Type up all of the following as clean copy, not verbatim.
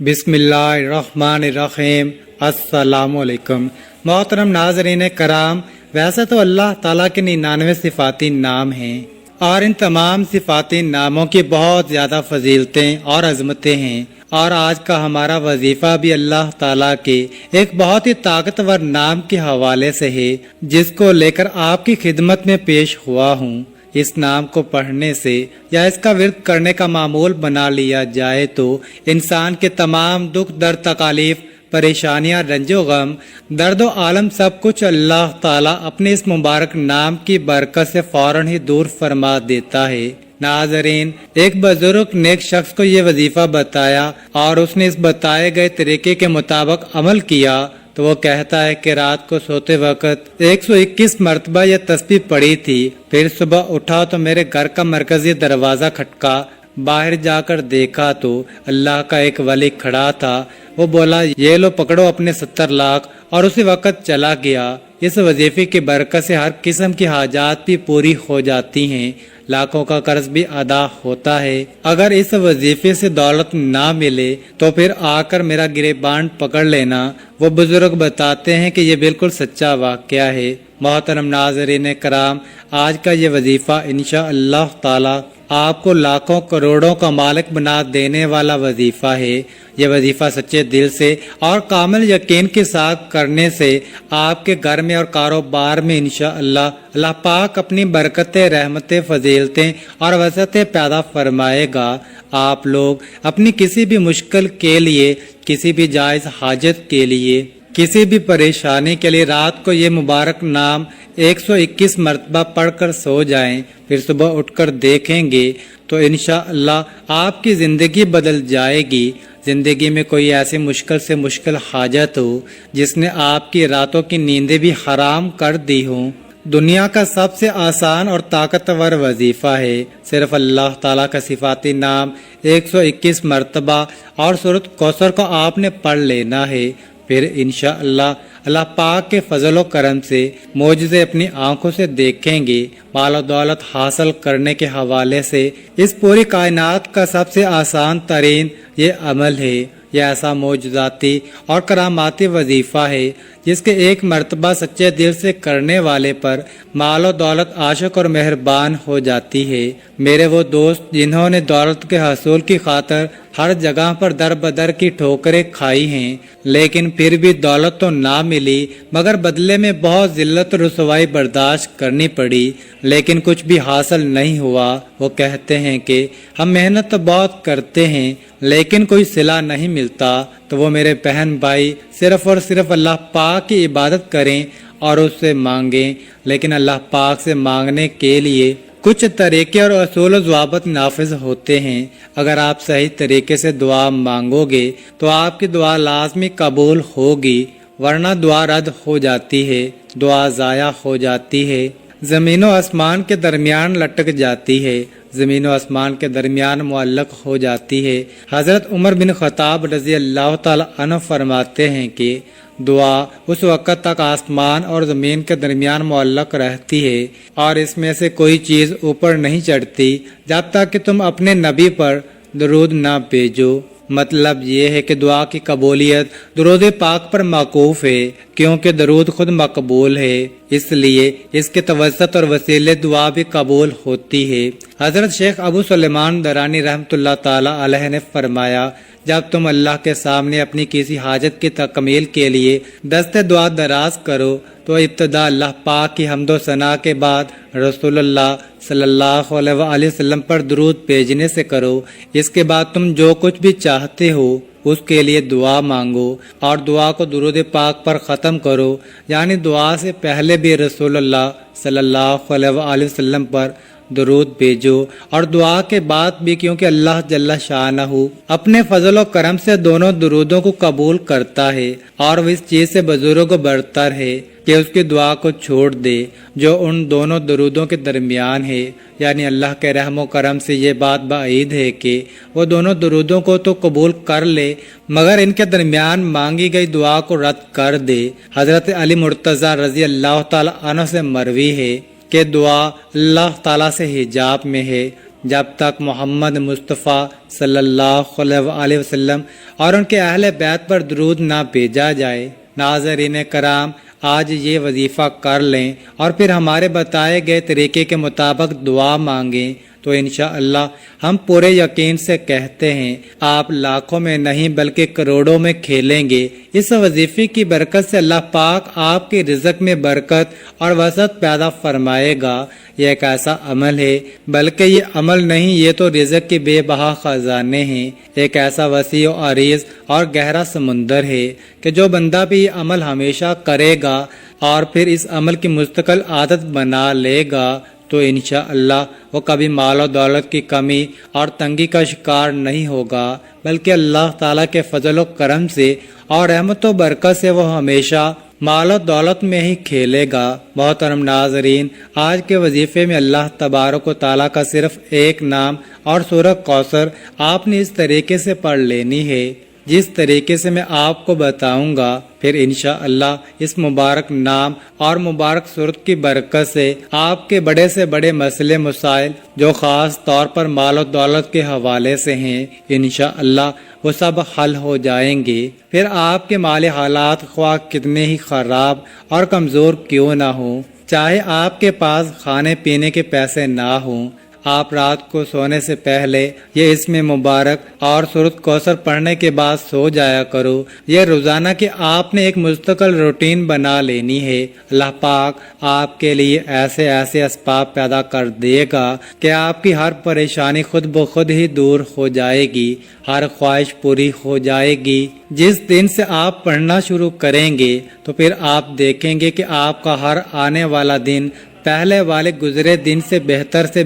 بسم اللہ الرحمن الرحیم۔ السلام علیکم محترم ناظرین کرام، ویسے تو اللہ تعالیٰ کے 99 صفاتی نام ہیں اور ان تمام صفاتی ناموں کی بہت زیادہ فضیلتیں اور عظمتیں ہیں، اور آج کا ہمارا وظیفہ بھی اللہ تعالیٰ کے ایک بہت ہی طاقتور نام کے حوالے سے ہے، جس کو لے کر آپ کی خدمت میں پیش ہوا ہوں۔ اس نام کو پڑھنے سے یا اس کا ورد کرنے کا معمول بنا لیا جائے تو انسان کے تمام دکھ درد تکالیف پریشانیاں رنج و غم درد و عالم سب کچھ اللہ تعالیٰ اپنے اس مبارک نام کی برکت سے فوراً ہی دور فرما دیتا ہے۔ ناظرین، ایک بزرگ نیک شخص کو یہ وظیفہ بتایا اور اس نے اس بتائے گئے طریقے کے مطابق عمل کیا تو وہ کہتا ہے کہ رات کو سوتے وقت 121 مرتبہ یہ تسبیح پڑھی تھی، پھر صبح اٹھا تو میرے گھر کا مرکزی دروازہ کھٹکا، باہر جا کر دیکھا تو اللہ کا ایک ولی کھڑا تھا۔ وہ بولا، یہ لو پکڑو اپنے 70 لاکھ، اور اسی وقت چلا گیا۔ اس وظیفے کی برکت سے ہر قسم کی حاجات بھی پوری ہو جاتی ہیں، لاکھوں کا قرض بھی ادا ہوتا ہے۔ اگر اس وظیفے سے دولت نہ ملے تو پھر آ کر میرا گریبان پکڑ لینا۔ وہ بزرگ بتاتے ہیں کہ یہ بالکل سچا واقعہ ہے۔ محترم ناظرین کرام، آج کا یہ وظیفہ انشاءاللہ تعالی آپ کو لاکھوں کروڑوں کا مالک بنا دینے والا وظیفہ ہے۔ یہ وظیفہ سچے دل سے اور کامل یقین کے ساتھ کرنے سے آپ کے گھر میں اور کاروبار میں انشاءاللہ اللہ پاک اپنی برکتیں، رحمتیں، فضیلتیں اور وسعتیں پیدا فرمائے گا۔ آپ لوگ اپنی کسی بھی مشکل کے لیے، کسی بھی جائز حاجت کے لیے، کسی بھی پریشانی کے لیے رات کو یہ مبارک نام 121 مرتبہ پڑھ کر سو جائیں، پھر صبح اٹھ کر دیکھیں گے تو انشاءاللہ آپ کی زندگی بدل جائے گی۔ زندگی میں کوئی ایسی مشکل سے مشکل حاجت ہو جس نے آپ کی راتوں کی نیندیں بھی حرام کر دی ہوں، دنیا کا سب سے آسان اور طاقتور وظیفہ ہے۔ صرف اللہ تعالیٰ کا صفاتی نام 121 مرتبہ اور سورۃ کوثر کو آپ نے پڑھ لینا ہے، پھر انشاءاللہ اللہ پاک کے فضل و کرم سے معجزے اپنی آنکھوں سے دیکھیں گے۔ مال و دولت حاصل کرنے کے حوالے سے اس پوری کائنات کا سب سے آسان ترین یہ عمل ہے۔ یہ ایسا معجزاتی اور کراماتی وظیفہ ہے جس کے ایک مرتبہ سچے دل سے کرنے والے پر مال و دولت عاشق اور مہربان ہو جاتی ہے۔ میرے وہ دوست جنہوں نے دولت کے حصول کی خاطر ہر جگہ پر در بدر کی ٹھوکریں کھائی ہیں، لیکن پھر بھی دولت تو نہ ملی، مگر بدلے میں بہت ذلت و رسوائی برداشت کرنی پڑی، لیکن کچھ بھی حاصل نہیں ہوا۔ وہ کہتے ہیں کہ ہم محنت تو بہت کرتے ہیں لیکن کوئی صلہ نہیں ملتا۔ تو وہ میرے بہن بھائی صرف اور صرف اللہ پاک کی عبادت کریں اور اس سے مانگیں، لیکن اللہ پاک سے مانگنے کے لیے کچھ طریقے اور اصول و ضوابط نافذ ہوتے ہیں۔ اگر آپ صحیح طریقے سے دعا مانگو گے تو آپ کی دعا لازمی قبول ہوگی، ورنہ دعا رد ہو جاتی ہے، دعا ضائع ہو جاتی ہے، زمین و آسمان کے درمیان لٹک جاتی ہے، زمین و آسمان کے درمیان معلق ہو جاتی ہے۔ حضرت عمر بن خطاب رضی اللہ تعالی عنہ فرماتے ہیں کہ دعا اس وقت تک آسمان اور زمین کے درمیان معلق رہتی ہے اور اس میں سے کوئی چیز اوپر نہیں چڑھتی جب تک کہ تم اپنے نبی پر درود نہ بھیجو۔ مطلب یہ ہے کہ دعا کی قبولیت درود پاک پر موقوف ہے، کیونکہ درود خود مقبول ہے، اس لیے اس کے توسط اور وسیلے دعا بھی قبول ہوتی ہے۔ حضرت شیخ ابو سلیمان درانی رحمۃ اللہ تعالی علیہ نے فرمایا، جب تم اللہ کے سامنے اپنی کسی حاجت کی تکمیل کے لیے دست دعا دراز کرو تو ابتدا اللہ پاک کی حمد و ثنا کے بعد رسول اللہ صلی اللہ علیہ وآلہ وسلم پر درود بھیجنے سے کرو۔ اس کے بعد تم جو کچھ بھی چاہتے ہو اس کے لیے دعا مانگو اور دعا کو درود پاک پر ختم کرو، یعنی دعا سے پہلے بھی رسول اللہ صلی اللہ علیہ وآلہ وسلم پر درود بھیجو اور دعا کے بعد بھی، کیونکہ اللہ جل شانہ اپنے فضل و کرم سے دونوں درودوں کو قبول کرتا ہے اور وہ اس چیز سے بزرگ و برتر ہے کہ اس کی دعا کو چھوڑ دے جو ان دونوں درودوں کے درمیان ہے۔ یعنی اللہ کے رحم و کرم سے یہ بات بعید ہے کہ وہ دونوں درودوں کو تو قبول کر لے مگر ان کے درمیان مانگی گئی دعا کو رد کر دے۔ حضرت علی مرتضیٰ رضی اللہ تعالی عنہ سے مروی ہے کہ دعا اللہ تعالیٰ سے حجاب میں ہے، جب تک محمد مصطفیٰ صلی اللہ علیہ وسلم اور ان کے اہل بیت پر درود نہ بھیجا جائے۔ ناظرین کرام، آج یہ وظیفہ کر لیں اور پھر ہمارے بتائے گئے طریقے کے مطابق دعا مانگیں تو انشاءاللہ ہم پورے یقین سے کہتے ہیں آپ لاکھوں میں نہیں بلکہ کروڑوں میں کھیلیں گے۔ اس وظیفے کی برکت سے اللہ پاک آپ کے رزق میں برکت اور وسعت پیدا فرمائے گا۔ یہ ایک ایسا عمل ہے، بلکہ یہ عمل نہیں، یہ تو رزق کے بے بہا خزانے ہیں، ایک ایسا وسیع و عریض اور گہرا سمندر ہے کہ جو بندہ بھی یہ عمل ہمیشہ کرے گا اور پھر اس عمل کی مستقل عادت بنا لے گا تو انشاءاللہ وہ کبھی مال و دولت کی کمی اور تنگی کا شکار نہیں ہوگا، بلکہ اللہ تعالیٰ کے فضل و کرم سے اور رحمت و برکت سے وہ ہمیشہ مال و دولت میں ہی کھیلے گا۔ محترم ناظرین، آج کے وظیفے میں اللہ تبارک و تعالیٰ کا صرف ایک نام اور سورہ کوثر آپ نے اس طریقے سے پڑھ لینی ہے جس طریقے سے میں آپ کو بتاؤں گا۔ پھر انشاءاللہ اس مبارک نام اور مبارک صورت کی برکت سے آپ کے بڑے سے بڑے مسئلے مسائل جو خاص طور پر مال و دولت کے حوالے سے ہیں انشاءاللہ وہ سب حل ہو جائیں گے۔ پھر آپ کے مالی حالات خواہ کتنے ہی خراب اور کمزور کیوں نہ ہوں، چاہے آپ کے پاس کھانے پینے کے پیسے نہ ہوں، آپ رات کو سونے سے پہلے یہ اسم مبارک اور سورۃ کوثر پڑھنے کے بعد سو جایا کرو۔ یہ روزانہ کہ آپ نے ایک مستقل روٹین بنا لینی ہے۔ اللہ پاک آپ کے لیے ایسے ایسے اسباب پیدا کر دے گا کہ آپ کی ہر پریشانی خود بخود ہی دور ہو جائے گی، ہر خواہش پوری ہو جائے گی۔ جس دن سے آپ پڑھنا شروع کریں گے تو پھر آپ دیکھیں گے کہ آپ کا ہر آنے والا دن پہلے والے گزرے دن سے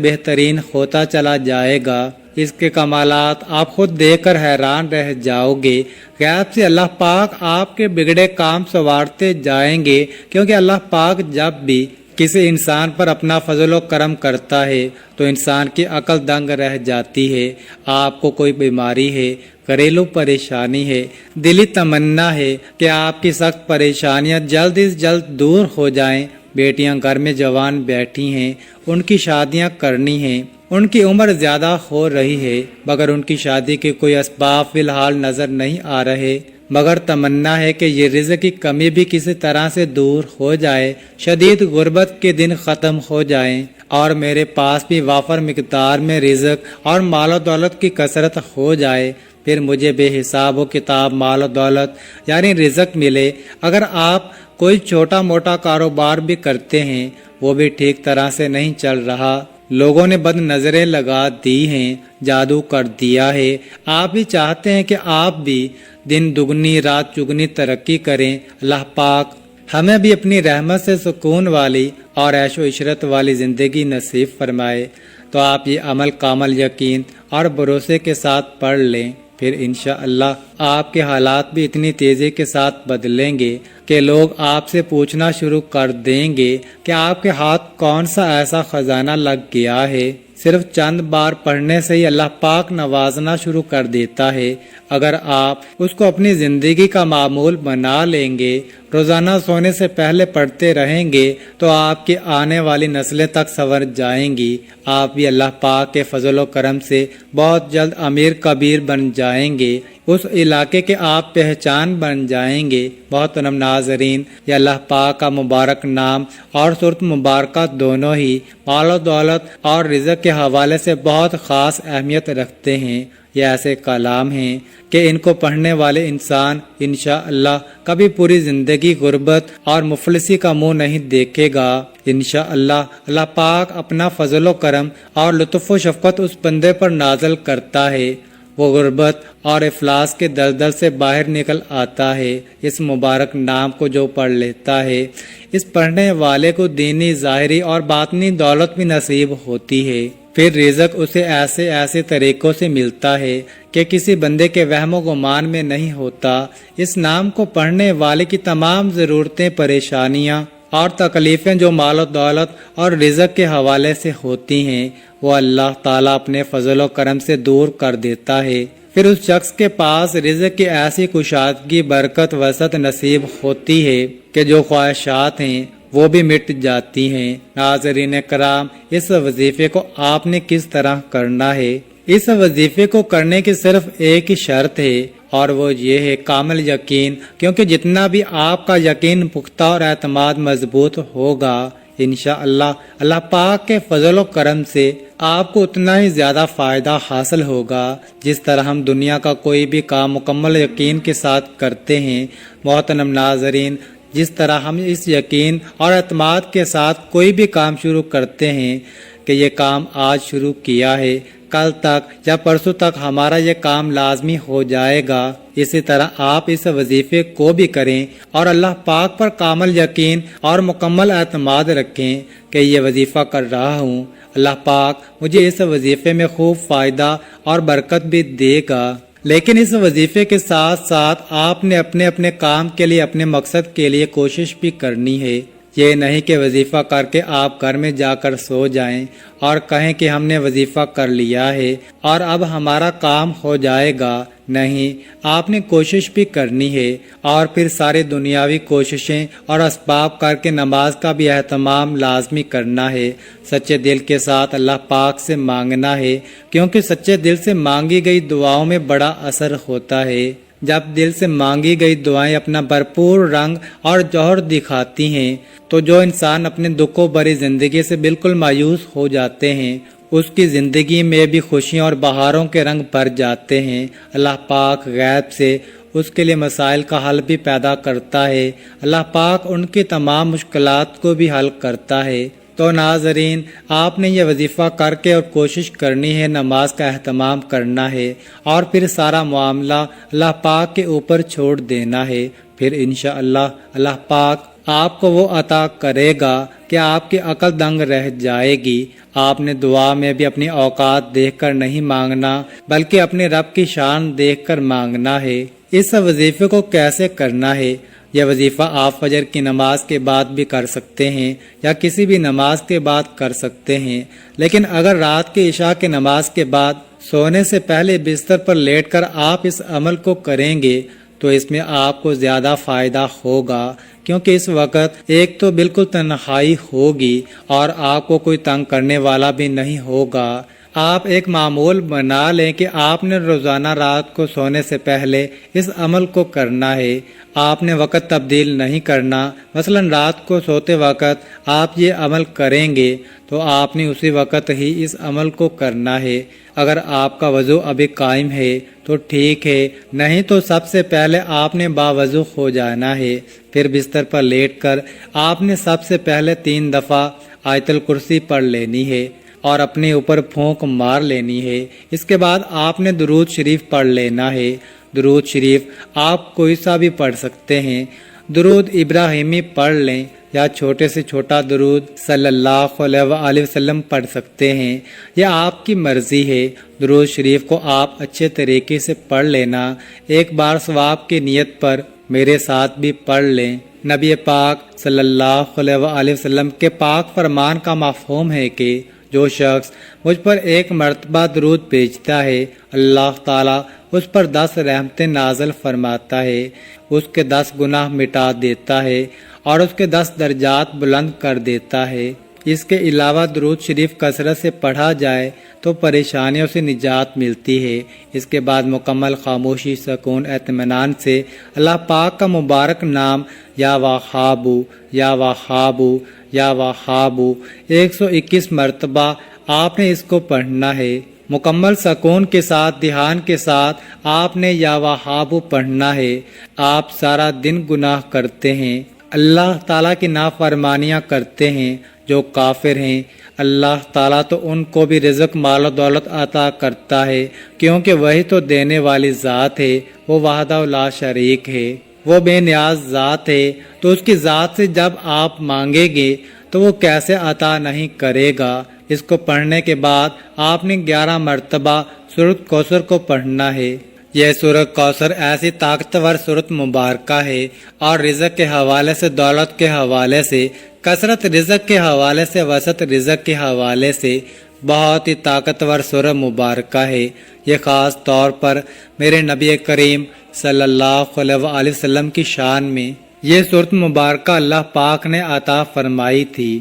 بہترین ہوتا چلا جائے گا۔ اس کے کمالات آپ خود دیکھ کر حیران رہ جاؤ گے۔ غیب سے اللہ پاک آپ کے بگڑے کام سنوارتے جائیں گے، کیونکہ اللہ پاک جب بھی کسی انسان پر اپنا فضل و کرم کرتا ہے تو انسان کی عقل دنگ رہ جاتی ہے۔ آپ کو کوئی بیماری ہے، گھریلو پریشانی ہے، دلی تمنا ہے کہ آپ کی سخت پریشانیاں جلد از جلد دور ہو جائیں۔ بیٹیاں گھر میں جوان بیٹھی ہیں، ان کی شادیاں کرنی ہیں، ان کی عمر زیادہ ہو رہی ہے مگر ان کی شادی کے کوئی اسباب فی الحال نظر نہیں آ رہے، مگر تمنا ہے کہ یہ رزق کی کمی بھی کسی طرح سے دور ہو جائے، شدید غربت کے دن ختم ہو جائیں اور میرے پاس بھی وافر مقدار میں رزق اور مال و دولت کی کثرت ہو جائے، پھر مجھے بے حساب و کتاب مال و دولت یعنی رزق ملے۔ اگر آپ کوئی چھوٹا موٹا کاروبار بھی کرتے ہیں وہ بھی ٹھیک طرح سے نہیں چل رہا، لوگوں نے بد نظریں لگا دی ہیں، جادو کر دیا ہے، آپ بھی چاہتے ہیں کہ آپ بھی دن دگنی رات چگنی ترقی کریں، اللہ پاک ہمیں بھی اپنی رحمت سے سکون والی اور عیش و عشرت والی زندگی نصیب فرمائے۔ تو آپ یہ عمل کامل یقین اور بھروسے کے ساتھ پڑھ لیں، پھر انشاءاللہ آپ کے حالات بھی اتنی تیزی کے ساتھ بدلیں گے کہ لوگ آپ سے پوچھنا شروع کر دیں گے کہ آپ کے ہاتھ کون سا ایسا خزانہ لگ گیا ہے۔ صرف چند بار پڑھنے سے ہی اللہ پاک نوازنا شروع کر دیتا ہے۔ اگر آپ اس کو اپنی زندگی کا معمول بنا لیں گے، روزانہ سونے سے پہلے پڑھتے رہیں گے تو آپ کی آنے والی نسلیں تک سنور جائیں گی۔ آپ بھی اللہ پاک کے فضل و کرم سے بہت جلد امیر کبیر بن جائیں گے، اس علاقے کے آپ پہچان بن جائیں گے۔ محترم ناظرین، یہ اللہ پاک کا مبارک نام اور صورت مبارکہ دونوں ہی مال و دولت اور رزق کے حوالے سے بہت خاص اہمیت رکھتے ہیں۔ یہ ایسے کلام ہیں کہ ان کو پڑھنے والے انسان انشاءاللہ کبھی پوری زندگی غربت اور مفلسی کا منہ نہیں دیکھے گا۔ انشاءاللہ اللہ پاک اپنا فضل و کرم اور لطف و شفقت اس بندے پر نازل کرتا ہے، وہ غربت اور افلاس کے دلدل سے باہر نکل آتا ہے۔ اس مبارک نام کو جو پڑھ لیتا ہے، اس پڑھنے والے کو دینی ظاہری اور باطنی دولت بھی نصیب ہوتی ہے۔ پھر رزق اسے ایسے ایسے طریقوں سے ملتا ہے کہ کسی بندے کے وہم و گمان میں نہیں ہوتا۔ اس نام کو پڑھنے والے کی تمام ضرورتیں، پریشانیاں اور تکلیفیں جو مال و دولت اور رزق کے حوالے سے ہوتی ہیں وہ اللہ تعالیٰ اپنے فضل و کرم سے دور کر دیتا ہے۔ پھر اس شخص کے پاس رزق کی ایسی کشادگی، برکت، وسعت نصیب ہوتی ہے کہ جو خواہشات ہیں وہ بھی مٹ جاتی ہیں۔ ناظرین کرام، اس وظیفے کو آپ نے کس طرح کرنا ہے؟ اس وظیفے کو کرنے کی صرف ایک ہی شرط ہے، اور وہ یہ ہے کامل یقین، کیونکہ جتنا بھی آپ کا یقین پختہ اور اعتماد مضبوط ہوگا، انشاءاللہ اللہ پاک کے فضل و کرم سے آپ کو اتنا ہی زیادہ فائدہ حاصل ہوگا۔ جس طرح ہم دنیا کا کوئی بھی کام مکمل یقین کے ساتھ کرتے ہیں، محترم ناظرین، جس طرح ہم اس یقین اور اعتماد کے ساتھ کوئی بھی کام شروع کرتے ہیں کہ یہ کام آج شروع کیا ہے، کل تک یا پرسوں تک ہمارا یہ کام لازمی ہو جائے گا، اسی طرح آپ اس وظیفے کو بھی کریں اور اللہ پاک پر کامل یقین اور مکمل اعتماد رکھیں کہ یہ وظیفہ کر رہا ہوں، اللہ پاک مجھے اس وظیفے میں خوب فائدہ اور برکت بھی دے گا۔ لیکن اس وظیفے کے ساتھ ساتھ آپ نے اپنے اپنے کام کے لیے، اپنے مقصد کے لیے کوشش بھی کرنی ہے۔ یہ نہیں کہ وظیفہ کر کے آپ گھر میں جا کر سو جائیں اور کہیں کہ ہم نے وظیفہ کر لیا ہے اور اب ہمارا کام ہو جائے گا۔ نہیں، آپ نے کوشش بھی کرنی ہے اور پھر سارے دنیاوی کوششیں اور اسباب کر کے نماز کا بھی اہتمام لازمی کرنا ہے۔ سچے دل کے ساتھ اللہ پاک سے مانگنا ہے، کیونکہ سچے دل سے مانگی گئی دعاؤں میں بڑا اثر ہوتا ہے۔ جب دل سے مانگی گئی دعائیں اپنا بھرپور رنگ اور جوہر دکھاتی ہیں تو جو انسان اپنے دکھوں بھری زندگی سے بالکل مایوس ہو جاتے ہیں، اس کی زندگی میں بھی خوشیوں اور بہاروں کے رنگ بھر جاتے ہیں۔ اللہ پاک غیب سے اس کے لیے مسائل کا حل بھی پیدا کرتا ہے۔ اللہ پاک ان کی تمام مشکلات کو بھی حل کرتا ہے۔ تو ناظرین، آپ نے یہ وظیفہ کر کے اور کوشش کرنی ہے، نماز کا اہتمام کرنا ہے اور پھر سارا معاملہ اللہ پاک کے اوپر چھوڑ دینا ہے۔ پھر انشاءاللہ اللہ پاک آپ کو وہ عطا کرے گا کہ آپ کی عقل دنگ رہ جائے گی۔ آپ نے دعا میں بھی اپنی اوقات دیکھ کر نہیں مانگنا، بلکہ اپنے رب کی شان دیکھ کر مانگنا ہے۔ اس وظیفے کو کیسے کرنا ہے؟ یہ وظیفہ آپ فجر کی نماز کے بعد بھی کر سکتے ہیں یا کسی بھی نماز کے بعد کر سکتے ہیں، لیکن اگر رات کی عشاء کی نماز کے بعد سونے سے پہلے بستر پر لیٹ کر آپ اس عمل کو کریں گے تو اس میں آپ کو زیادہ فائدہ ہوگا، کیونکہ اس وقت ایک تو بالکل تنہائی ہوگی اور آپ کو کوئی تنگ کرنے والا بھی نہیں ہوگا۔ آپ ایک معمول بنا لیں کہ آپ نے روزانہ رات کو سونے سے پہلے اس عمل کو کرنا ہے۔ آپ نے وقت تبدیل نہیں کرنا، مثلا رات کو سوتے وقت آپ یہ عمل کریں گے تو آپ نے اسی وقت ہی اس عمل کو کرنا ہے۔ اگر آپ کا وضو ابھی قائم ہے تو ٹھیک ہے، نہیں تو سب سے پہلے آپ نے باوضو ہو جانا ہے۔ پھر بستر پر لیٹ کر آپ نے سب سے پہلے 3 دفعہ آیت الکرسی پڑھ لینی ہے اور اپنے اوپر پھونک مار لینی ہے۔ اس کے بعد آپ نے درود شریف پڑھ لینا ہے۔ درود شریف آپ کوئی سا بھی پڑھ سکتے ہیں۔ درود ابراہیمی پڑھ لیں یا چھوٹے سے چھوٹا درود صلی اللہ علیہ وآلہ وسلم پڑھ سکتے ہیں، یہ آپ کی مرضی ہے۔ درود شریف کو آپ اچھے طریقے سے پڑھ لینا، ایک بار ثواب کی نیت پر میرے ساتھ بھی پڑھ لیں۔ نبی پاک صلی اللہ علیہ وآلہ وسلم کے پاک فرمان کا مفہوم ہے کہ جو شخص مجھ پر 1 مرتبہ درود بھیجتا ہے، اللہ تعالیٰ اس پر 10 رحمتیں نازل فرماتا ہے، اس کے 10 گناہ مٹا دیتا ہے اور اس کے 10 درجات بلند کر دیتا ہے۔ اس کے علاوہ درود شریف کثرت سے پڑھا جائے تو پریشانیوں سے نجات ملتی ہے۔ اس کے بعد مکمل خاموشی، سکون، اطمینان سے اللہ پاک کا مبارک نام یا وہابو یا وہابو یا وہابو 121 مرتبہ آپ نے اس کو پڑھنا ہے۔ مکمل سکون کے ساتھ، دھیان کے ساتھ آپ نے یا وہابو پڑھنا ہے۔ آپ سارا دن گناہ کرتے ہیں، اللہ تعالیٰ کی نافرمانیاں کرتے ہیں، جو کافر ہیں اللہ تعالیٰ تو ان کو بھی رزق، مال و دولت عطا کرتا ہے، کیونکہ وہی تو دینے والی ذات ہے، وہ وحدہ لا شریک ہے، وہ بے نیاز ذات ہے۔ تو اس کی ذات سے جب آپ مانگیں گے تو وہ کیسے عطا نہیں کرے گا؟ اس کو پڑھنے کے بعد آپ نے 11 مرتبہ سورۃ کوثر کو پڑھنا ہے۔ یہ سورۃ کوثر ایسی طاقتور سورۃ مبارکہ ہے اور رزق کے حوالے سے، دولت کے حوالے سے، کثرت رزق کے حوالے سے، وسعت رزق کے حوالے سے بہت ہی طاقتور سورہ مبارکہ ہے۔ یہ خاص طور پر میرے نبی کریم صلی اللہ علیہ وآلہ وسلم کی شان میں یہ صورت مبارکہ اللہ پاک نے عطا فرمائی تھی۔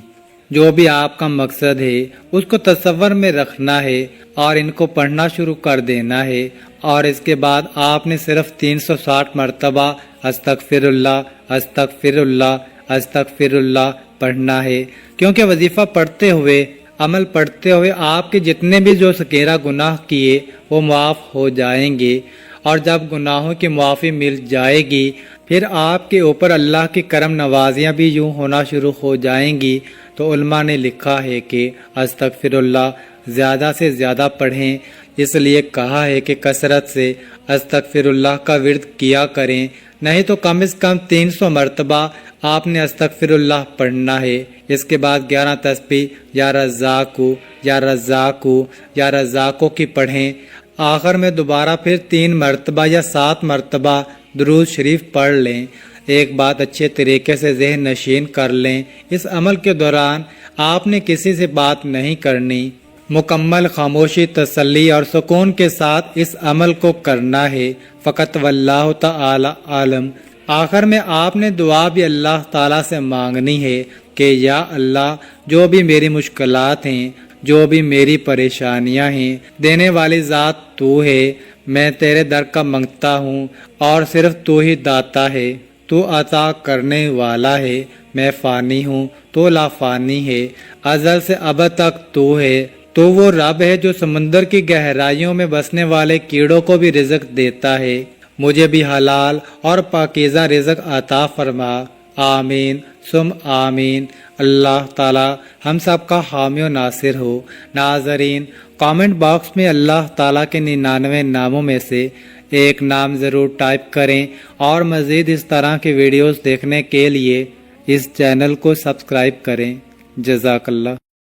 جو بھی آپ کا مقصد ہے اس کو تصور میں رکھنا ہے اور ان کو پڑھنا شروع کر دینا ہے، اور اس کے بعد آپ نے صرف 360 مرتبہ استغفر اللہ استغفر اللہ استغفر اللہ پڑھنا ہے، کیونکہ وظیفہ پڑھتے ہوئے، عمل پڑھتے ہوئے آپ کے جتنے بھی جو سکیرہ گناہ کیے وہ معاف ہو جائیں گے، اور جب گناہوں کی معافی مل جائے گی پھر آپ کے اوپر اللہ کی کرم نوازیاں بھی یوں ہونا شروع ہو جائیں گی۔ تو علماء نے لکھا ہے کہ استغفر اللہ زیادہ سے زیادہ پڑھیں، اس لیے کہا ہے کہ کثرت سے استغفر اللہ کا ورد کیا کریں، نہیں تو کم از کم 300 مرتبہ آپ نے استغفر اللہ پڑھنا ہے۔ اس کے بعد 11 تسبیح یا رزاقو یا رزاقو یا رزاقو کی پڑھیں، آخر میں دوبارہ پھر 3 مرتبہ یا 7 مرتبہ درود شریف پڑھ لیں۔ ایک بات اچھے طریقے سے ذہن نشین کر لیں، اس عمل کے دوران آپ نے کسی سے بات نہیں کرنی، مکمل خاموشی، تسلی اور سکون کے ساتھ اس عمل کو کرنا ہے، فقط واللہ تعالی عالم۔ آخر میں آپ نے دعا بھی اللہ تعالیٰ سے مانگنی ہے کہ یا اللہ، جو بھی میری مشکلات ہیں، جو بھی میری پریشانیاں ہیں، دینے والی ذات تو ہے، میں تیرے در کا منگتا ہوں، اور صرف تو ہی داتا ہے، تو عطا کرنے والا ہے، میں فانی ہوں، تو لا فانی ہے، ازل سے ابد تک تو ہے، تو وہ رب ہے جو سمندر کی گہرائیوں میں بسنے والے کیڑوں کو بھی رزق دیتا ہے، مجھے بھی حلال اور پاکیزہ رزق عطا فرما، آمین ثم آمین۔ اللہ تعالی ہم سب کا حامی و ناصر ہو۔ ناظرین، کامنٹ باکس میں اللہ تعالیٰ کے 99 ناموں میں سے ایک نام ضرور ٹائپ کریں، اور مزید اس طرح کی ویڈیوز دیکھنے کے لیے اس چینل کو سبسکرائب کریں۔ جزاک اللہ۔